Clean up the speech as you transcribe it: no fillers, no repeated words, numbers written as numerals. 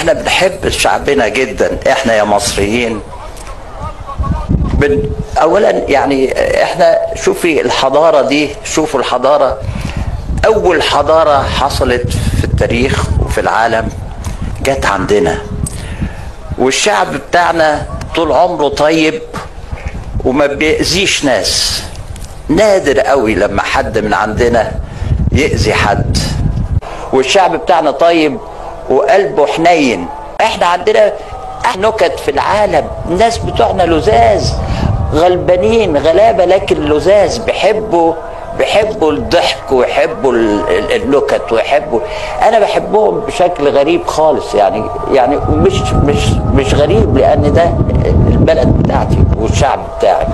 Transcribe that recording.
احنا بنحب شعبنا جدا، احنا يا مصريين. اولا يعني احنا شوفي الحضارة دي، شوفوا الحضارة، اول حضارة حصلت في التاريخ وفي العالم جت عندنا. والشعب بتاعنا طول عمره طيب وما بيأذيش ناس. نادر قوي لما حد من عندنا يأذي حد. والشعب بتاعنا طيب وقلبه حنين. احنا عندنا نكت في العالم، الناس بتوعنا لزاز، غلبانين غلابة لكن لزاز، بيحبوا الضحك ويحبوا النكت ويحبوا. انا بحبهم بشكل غريب خالص، يعني مش غريب، لان ده البلد بتاعتي والشعب بتاعي.